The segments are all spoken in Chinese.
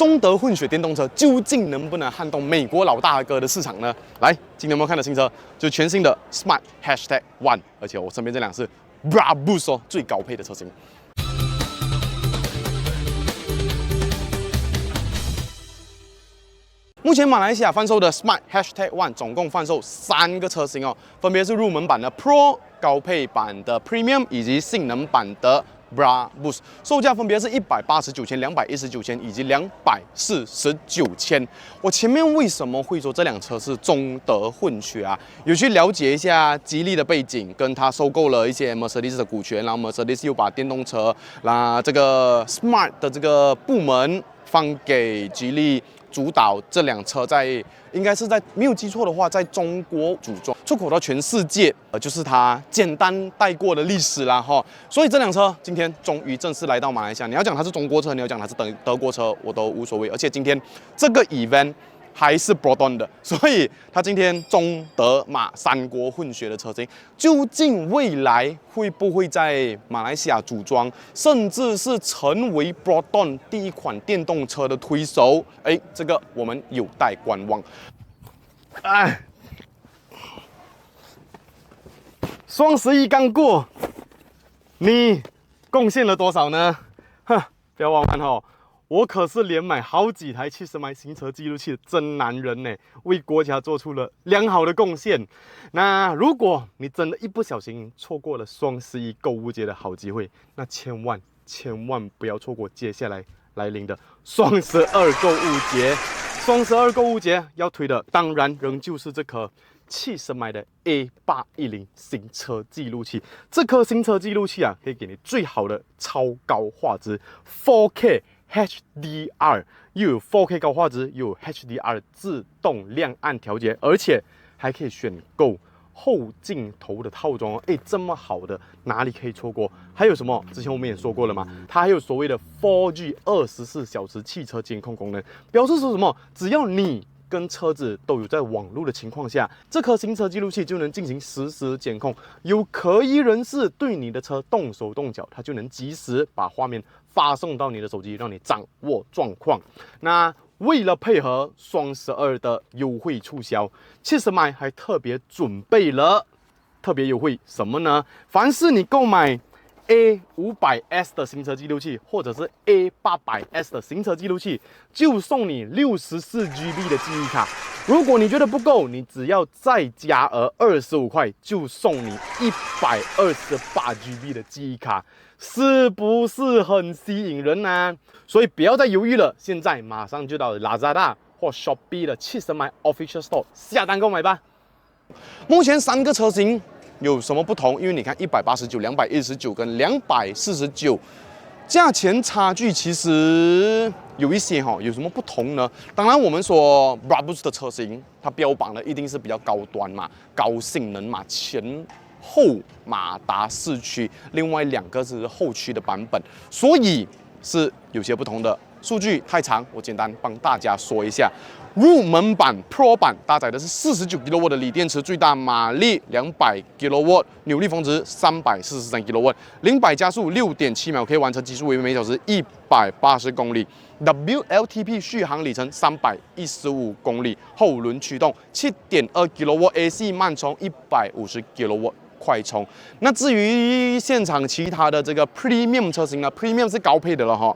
中德混血电动车究竟能不能撼动美国老大哥的市场呢？来，今天我们看的新车就是全新的 Smart #1，而且我身边这辆是 Brabus 最高配的车型。目前马来西亚贩售的 Smart #1总共贩售3个车型哦，分别是入门版的 Pro、高配版的 Premium 以及性能版的 Brabus， 售价分别是189千、219千以及249千。我前面为什么会说这辆车是中德混血啊？有去了解一下吉利的背景，跟他收购了一些 Mercedes 的股权，然后 Mercedes 又把电动车这个 Smart 的这个部门放给吉利。主导这辆车应该是在没有记错的话，在中国组装，出口到全世界，就是它简单带过的历史啦哈。所以这辆车今天终于正式来到马来西亚。你要讲它是中国车，你要讲它是德国车，我都无所谓。而且今天这个 event 还是 brought on 的，所以它今天中德马3国混血的车型，究竟未来会不会在马来西亚组装，甚至是成为 brought on 第一款电动车的推手？这个我们有待观望。双11刚过，你贡献了多少呢？哼，不要忘了哦。我可是连买好几台70迈行车记录器的真男人呢，为国家做出了良好的贡献。那如果你真的一不小心错过了双11购物节的好机会，那千万不要错过接下来来临的双12购物节。双12购物节要推的当然仍旧是这颗70迈的 A810 行车记录器。这颗行车记录器可以给你最好的超高画质 4K HDR， 又有 4K 高画质，又有 HDR 自动亮暗调节，而且还可以选购后镜头的套装哦。这么好的哪里可以错过？还有什么？之前我们也说过了嘛，它还有所谓的 4G 24小时汽车监控功能，表示说什么？只要你跟车子都有在网络的情况下，这颗行车记录器就能进行实时监控。有可疑人士对你的车动手动脚，它就能及时把画面发送到你的手机，让你掌握状况。那为了配合双12的优惠促销，70迈还特别准备了特别优惠，什么呢？凡是你购买A500S 的行车记录器，或者是 A800S 的行车记录器，就送你64GB 的记忆卡。如果你觉得不够，你只要再加额25块，就送你128GB 的记忆卡，是不是很吸引人呢？所以不要再犹豫了，现在马上就到 Lazada 或 Shopee 的70迈 Official Store 下单购买吧。目前3个车型有什么不同？因为你看189、219跟249，价钱差距其实有一些有什么不同呢？当然，我们说 Brabus 的车型，它标榜的一定是比较高端嘛，高性能嘛，前后马达4驱，另外2个是后驱的版本，所以是有些不同的。数据太长，我简单帮大家说一下。入门版 Pro 版搭载的是49 kW 的锂电池，最大马力200 kW， 扭力峰值343 kW， 0-100加速 6.7秒，可以完成极速为每小时180公里。WLTP 续航里程315公里，后轮驱动7.2 kW AC 慢充150 kW 快充。那至于现场其他的这个 Premium 车型呢 ，Premium 是高配的了哈。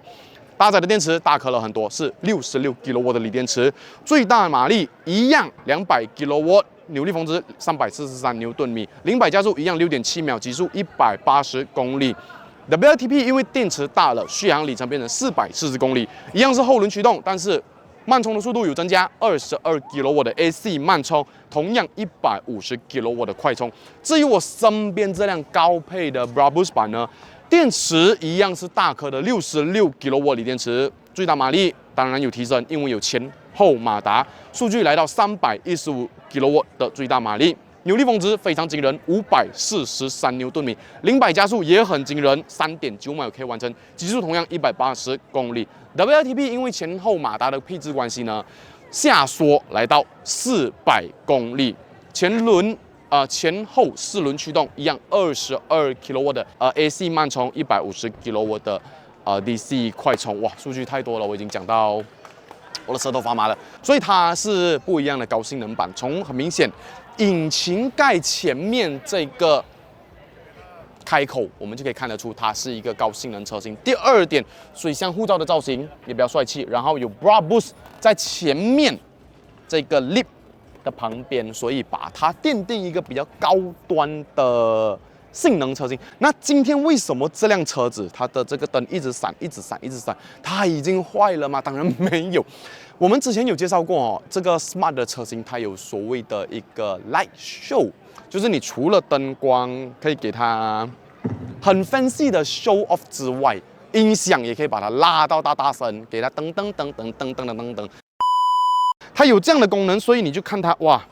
搭载的电池大颗了很多，是66 kW 的锂电池，最大马力一样200 kW， 扭力峰值343牛顿米，0-100加速一样 6.7秒，极速180公里。WLTP 因为电池大了，续航里程变成440公里，一样是后轮驱动，但是慢充的速度有增加，22 kW 的 AC 慢充，同样150 kW 的快充。至于我身边这辆高配的 Brabus 版呢？电池一样是大颗的66 kW 锂电池，最大马力当然有提升，因为有前后马达，数据来到315 kW 的最大马力，扭力峰值非常惊人，543牛顿米，0-100加速也很惊人，3.9秒可以完成，极速同样180公里。WLTP 因为前后马达的配置关系呢，下缩来到400公里，前后4轮驱动一样，22 kW 的AC 慢充，150 kW 的DC 快充。哇，数据太多了，我已经讲到我的舌头发麻了。所以它是不一样的高性能版，从很明显引擎盖前面这个开口，我们就可以看得出它是一个高性能车型。第二点，水箱护罩的造型也比较帅气，然后有 Brabus 在前面这个 lip 的旁边，所以把它奠定一个比较高端的性能车型。那今天为什么这辆车子它的这个灯一直闪、一直闪、一直闪？它已经坏了吗？当然没有。我们之前有介绍过哦，这个 Smart 的车型它有所谓的一个 Light Show， 就是你除了灯光可以给它很 fancy 的 show off 之外，音响也可以把它拉到大声，给它噔噔噔噔噔噔噔噔噔。它有这样的功能，所以你就看它哇，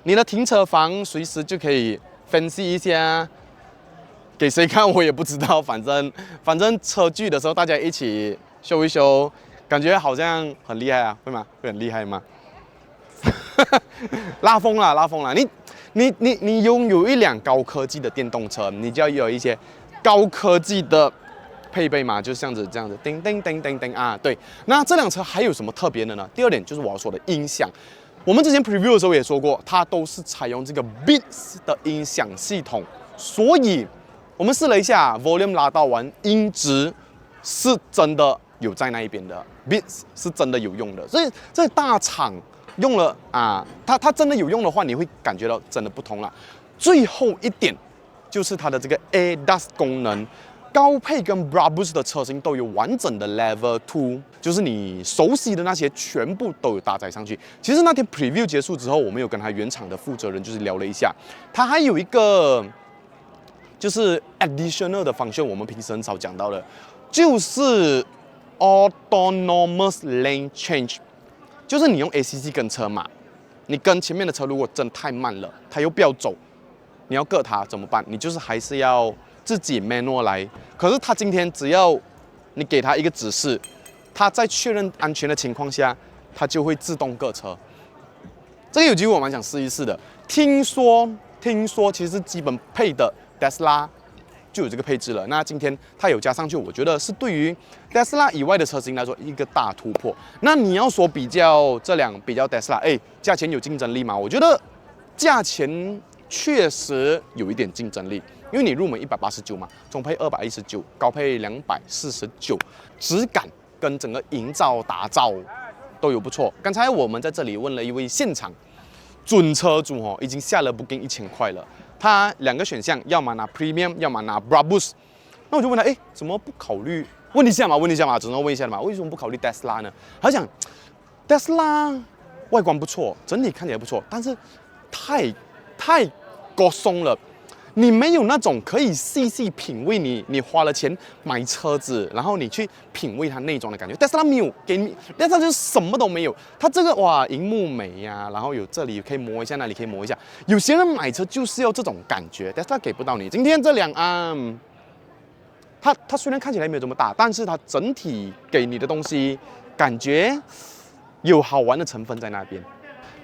你的停车房随时就可以 fancy 一下，给谁看我也不知道，反正车距的时候大家一起修一修，感觉好像很厉害啊，会吗？会很厉害吗？拉风啦！你拥有一辆高科技的电动车，你就要有一些高科技的配备嘛，就这样子，叮叮叮叮叮啊，对。那这辆车还有什么特别的呢？第二点就是我要说的音响。我们之前 preview 的时候也说过，它都是采用这个 Beats 的音响系统，所以我们试了一下 volume 拉到完，音质是真的有在那一边的 ，Beats 是真的有用的。所以这大厂用了啊，它真的有用的话，你会感觉到真的不同了。最后一点就是它的这个 ADAS 功能。高配跟 Brabus 的车型都有完整的 Level 2， 就是你熟悉的那些全部都有搭载上去。其实那天 Preview 结束之后，我们有跟他原厂的负责人就是聊了一下，他还有一个就是 additional 的function，我们平时很少讲到的，就是 autonomous lane change， 就是你用 ACC 跟车嘛，你跟前面的车如果真太慢了，它又不要走，你要割它怎么办？你就是还是要自己 manual 来，可是他今天只要你给他一个指示，他在确认安全的情况下，他就会自动割车。这个有机会我蛮想试一试的。听说其实基本配的 Tesla 就有这个配置了。那今天它有加上去，我觉得是对于 Tesla 以外的车型来说一个大突破。那你要说比较这辆比较 Tesla， 价钱有竞争力吗？我觉得价钱确实有一点竞争力。因为你入门189嘛，中配219，高配249，质感跟整个营造打造都有不错。刚才我们在这里问了一位现场准车主已经下了不跟1000块了。他2个选项，要么拿 Premium， 要么拿 Brabus。那我就问他，怎么不考虑？问一下嘛，只能问一下嘛，为什么不考虑 Tesla 呢？他讲 Tesla 外观不错，整体看起来不错，但是太高松了。你没有那种可以细细品味你花了钱买车子，然后你去品味它内装的感觉。但是它没有给你，但是它就是什么都没有。它这个哇，荧幕美呀，然后有这里可以摸一下，那里可以摸一下。有些人买车就是要这种感觉，但是它给不到你。今天这辆它虽然看起来没有这么大，但是它整体给你的东西感觉有好玩的成分在那边。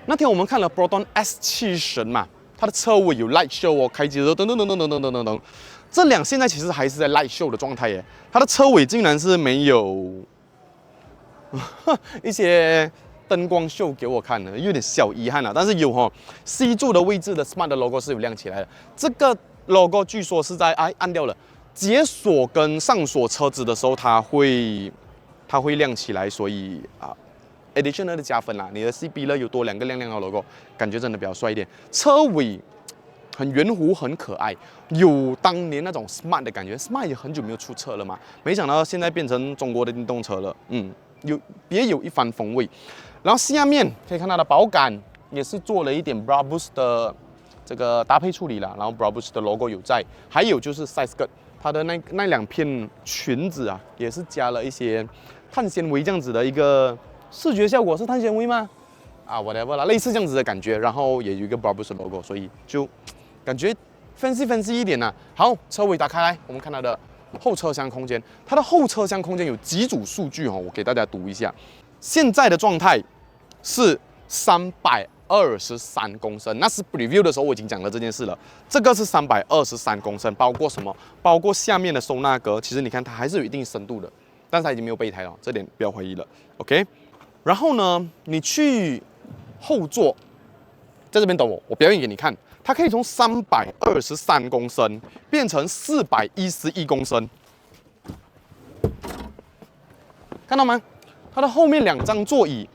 那天我们看了 Proton S7神嘛。它的车尾有 Light Show 哦，开机的时候噔噔噔噔噔噔噔噔，这辆现在其实还是在 Light Show 的状态耶。它的车尾竟然是没有一些灯光秀给我看的，有点小遗憾了。但是有C 柱的位置的 Smart 的 logo 是有亮起来的。这个 logo 据说是在按掉了，解锁跟上锁车子的时候它会亮起来，所以additional 的加分啦，你的 CB 呢有多2个亮亮的 logo， 感觉真的比较帅一点。车尾很圆弧，很可爱，有当年那种 Smart 的感觉。Smart 也很久没有出车了嘛，没想到现在变成中国的电动车了，别有一番风味。然后下面可以看它的保杆也是做了一点 Brabus 的这个搭配处理啦，然后 Brabus 的 logo 有在，还有就是 side skirt， 它的那2片裙子啊，也是加了一些碳纤维这样子的一个。视觉效果是碳纤维吗？whatever 啦，类似这样子的感觉，然后也有一个 Brabus logo， 所以就感觉fancy一点呐。好，车尾打开来，我们看它的后车厢空间。它的后车厢空间有几组数据我给大家读一下。现在的状态是323公升，那是 preview 的时候我已经讲了这件事了。这个是323公升，包括什么？包括下面的收纳格，其实你看它还是有一定深度的，但是它已经没有备胎了，这点不要怀疑了。OK。然后呢，你去后座，在这边等我，我表演给你看。它可以从323公升变成411公升，看到吗？它的后面2张座椅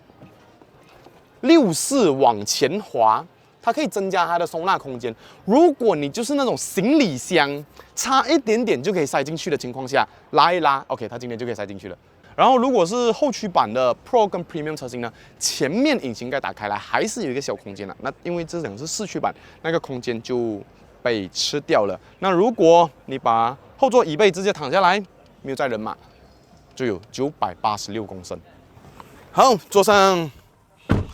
64往前滑，它可以增加它的收纳空间。如果你就是那种行李箱差一点点就可以塞进去的情况下，拉一拉 ，OK， 它今天就可以塞进去了。然后，如果是后驱版的 Pro 跟 Premium 车型呢，前面引擎盖打开来还是有一个小空间的。那因为这两是四驱版，那个空间就被吃掉了。那如果你把后座椅背直接躺下来，没有载人嘛，就有986公升。好，坐上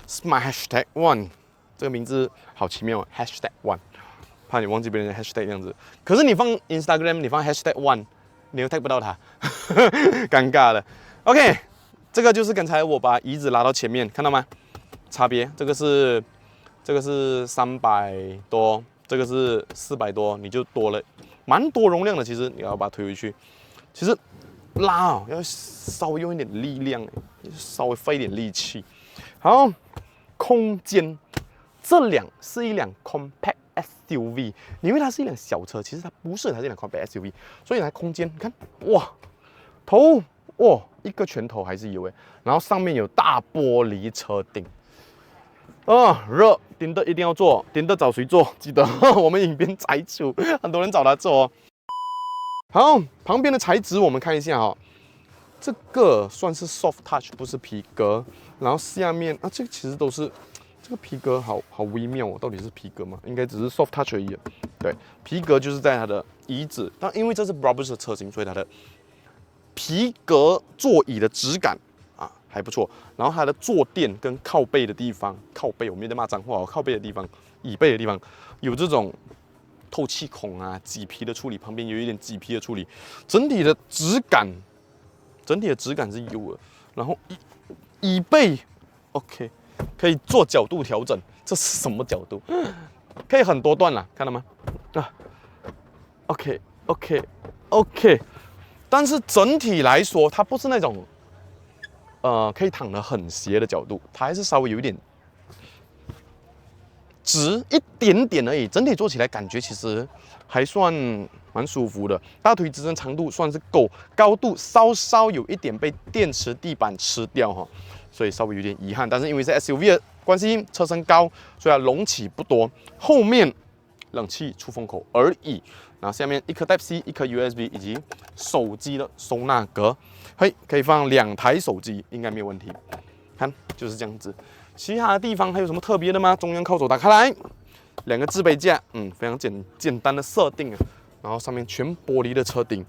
Smart Hashtag One， 这个名字好奇妙 ，Hashtag One， 怕你忘记别人的 Hashtag 这样子。可是你放 Instagram， 你放 Hashtag One， 你又 tag 不到它，尴尬了。OK， 这个就是刚才我把椅子拉到前面，看到吗？差别，这个是300多，这个是400多，你就多了蛮多容量的。其实你要把它推回去，其实拉哦要稍微用一点力量，稍微费一点力气。好，空间，这是一辆 compact SUV， 你以为它是一辆小车，其实它不是，它是一辆 compact SUV， 所以它空间，你看，哇，头。哇，一个拳头还是有诶，然后上面有大玻璃车顶，热，丁的一定要做，丁的找谁做？记得我们影片摘除，很多人找他做哦。好，旁边的材质我们看一下哦，这个算是 soft touch， 不是皮革，然后下面这个其实都是，这个皮革好微妙哦，到底是皮革吗？应该只是 soft touch 而已。对，皮革就是在它的椅子，但因为这是 Brabus 的车型，所以它的皮革座椅的质感还不错，然后它的坐垫跟靠背的地方，靠背我没有在骂脏话，靠背的地方，椅背的地方有这种透气孔麂皮的处理，旁边有一点麂皮的处理，整体的质感是有的。然后椅背 OK， 可以做角度调整，这是什么角度？可以很多段啦，看到吗？OK， 但是整体来说，它不是那种可以躺得很斜的角度，它还是稍微有一点直一点点而已。整体坐起来感觉其实还算蛮舒服的，大腿支撑长度算是够，高度稍稍有一点被电池地板吃掉哈，所以稍微有点遗憾。但是因为是 SUV 的关系，车身高，所以它隆起不多，后面冷气出风口而已。然后下面一颗 Type C， 一颗 USB， 以及手机的收纳格，可以放2台手机，应该没有问题。看就是这样子。其他的地方还有什么特别的吗？中央靠手打开来，2个置杯架，非常简单的设定啊。然后上面全玻璃的车顶，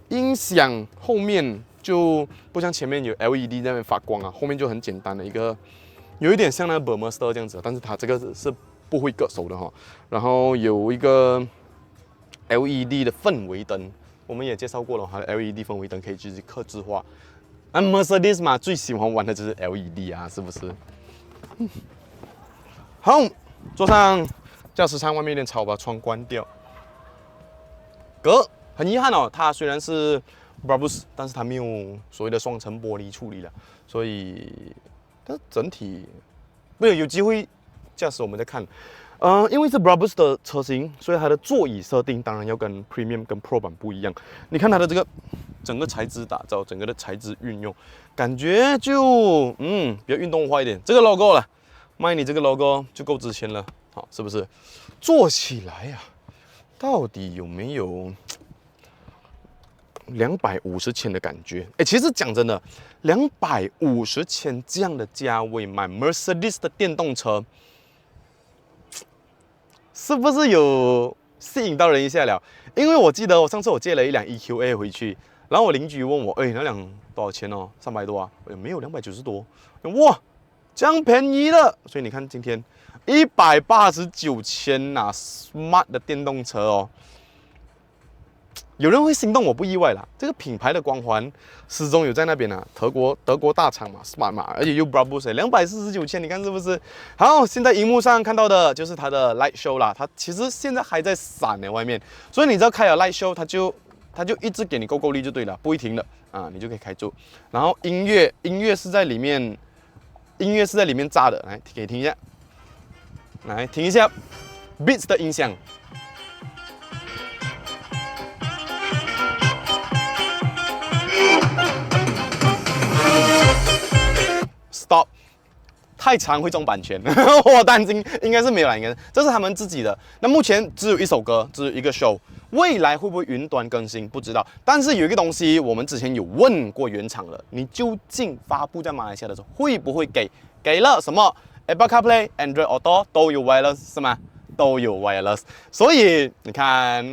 音响后面就不像前面有 LED 在那边发光啊，后面就很简单的一个，有一点像那个 Burmester 这样子，但是它这个是不会割手的哈。然后有一个 LED 的氛围灯，我们也介绍过了哈 ，LED 氛围灯可以自己客制化。Mercedes 嘛，最喜欢玩的就是 LED 啊，是不是？好，坐上驾驶舱，外面有点吵，把窗关掉。很遗憾哦，它虽然是 Brabus， 但是它没有所谓的双层玻璃处理了，所以但整体有机会驾驶我们再看。因为是 Brabus 的车型，所以它的座椅设定当然要跟 Premium 跟 Pro 版不一样。你看它的这个整个材质打造，整个的材质运用，感觉就比较运动化一点。这个 logo 了，卖你这个 logo 就够值钱了，好，是不是？坐起来呀，到底有没有250千的感觉？其实讲真的，250千这样的价位买 Mercedes 的电动车。是不是有吸引到人一下了？因为我记得上次我借了一辆 EQA 回去，然后我邻居问我，那辆多少钱哦？300多啊？没有290多。哇，这样便宜了！所以你看今天189千呐 ，Smart 的电动车哦。有人会心动，我不意外啦。这个品牌的光环始终有在那边啊，德国大厂嘛 ，Smart 嘛，而且又 Brabus 249千，你看是不是？好，现在荧幕上看到的就是它的 Light Show 啦，它其实现在还在闪呢，外面，所以你只要开了 Light Show，它就一直给你够力就对了，不会停的啊，你就可以开住。然后音乐是在里面音乐是在里面炸的，来给听一下，来听一下 Beats 的音响。Stop。太长会中版权，我担心应该是没有啦，应该是这是他们自己的。那目前只有一首歌，只有一个 show， 未来会不会云端更新不知道。但是有一个东西，我们之前有问过原厂了，你究竟发布在马来西亚的时候会不会给？给了什么 Apple CarPlay、Android Auto 都有 wireless 是吗？都有 wireless， 所以你看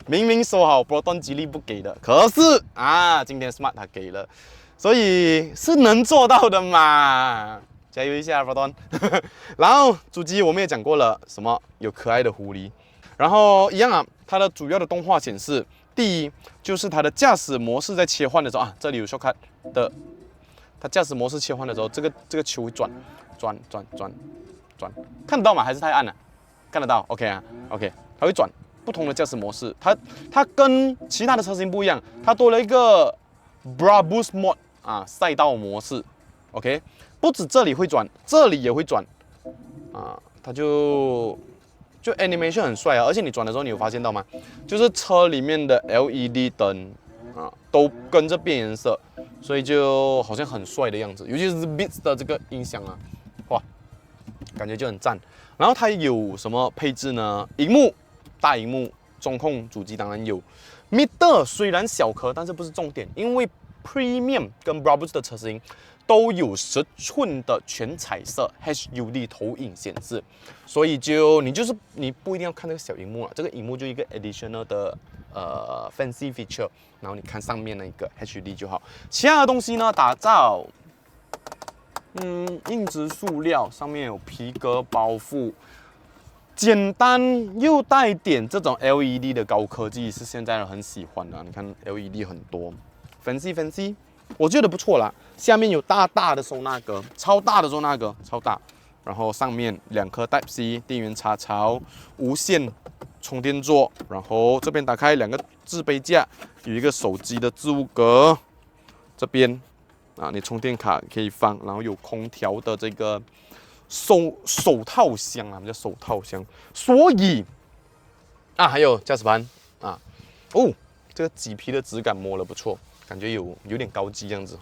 明明说好 Proton 吉利不给的，可是今天 Smart 它给了，所以是能做到的嘛。加油一下 Proton 然后主机我们也讲过了，什么有可爱的狐狸，然后一样它的主要的动画显示，第一就是它的驾驶模式在切换的时候这里有 shortcut 的，它驾驶模式切换的时候，这个球会转，看得到吗？还是太暗了？看得到 ，OK OK， 它会转不同的驾驶模式，它跟其他的车型不一样，它多了一个 Brabus Mode 赛道模式 ，OK。不止这里会转，这里也会转，它就 animation 很帅而且你转的时候，你有发现到吗？就是车里面的 LED 灯都跟着变颜色，所以就好像很帅的样子。尤其是 Beats 的这个音响哇，感觉就很赞。然后它有什么配置呢？荧幕，大荧幕，中控主机当然有。Meter 虽然小颗，但是不是重点，因为 Premium 跟 Brabus 的车型都有10寸的全彩色 HUD 投影显示，所以你不一定要看这个小荧幕这个荧幕就一个 additional 的fancy feature， 然后你看上面那个 HUD 就好。其他的东西呢，打造硬质塑料，上面有皮革包覆，简单又带点这种 LED 的高科技，是现在人很喜欢的。你看 LED 很多 fancy。我觉得不错啦，下面有大的收纳格，超大的收纳格，超大。然后上面2颗 Type C 电源插槽，无线充电座，然后这边打开2个置杯架，有一个手机的置物格，这边你充电卡可以放，然后有空调的这个手套箱我们叫手套箱。所以还有驾驶盘这个麂皮的质感摸了不错。感觉有点高级这样子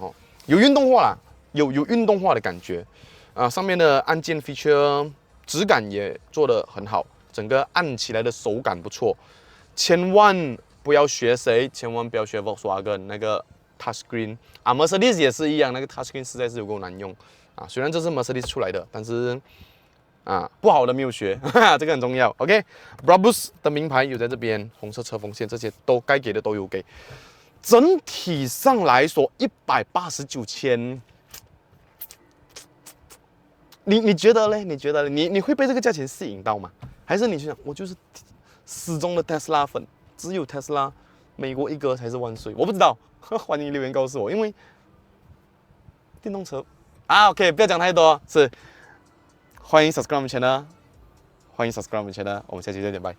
有运动化啦，有运动化的感觉上面的按键 feature 质感也做得很好，整个按起来的手感不错。千万不要学谁，千万不要学 Volkswagen 那个 touchscreen Mercedes 也是一样，那个 touchscreen 实在是有够难用虽然这是 Mercedes 出来的，但是不好的没有学这个很重要。OK，Brabus 的名牌有在这边，红色车风线这些都该给的都有给。整体上来说，189千，你觉得嘞？你会被这个价钱吸引到吗？还是你想我就是死忠的 Tesla 粉，只有 Tesla， 美国一哥才是万岁？我不知道，欢迎留言告诉我，因为电动车OK， 不要讲太多，是欢迎 subscribe 我们 channel， 欢迎 subscribe 我们 channel， 我们下期再见，拜。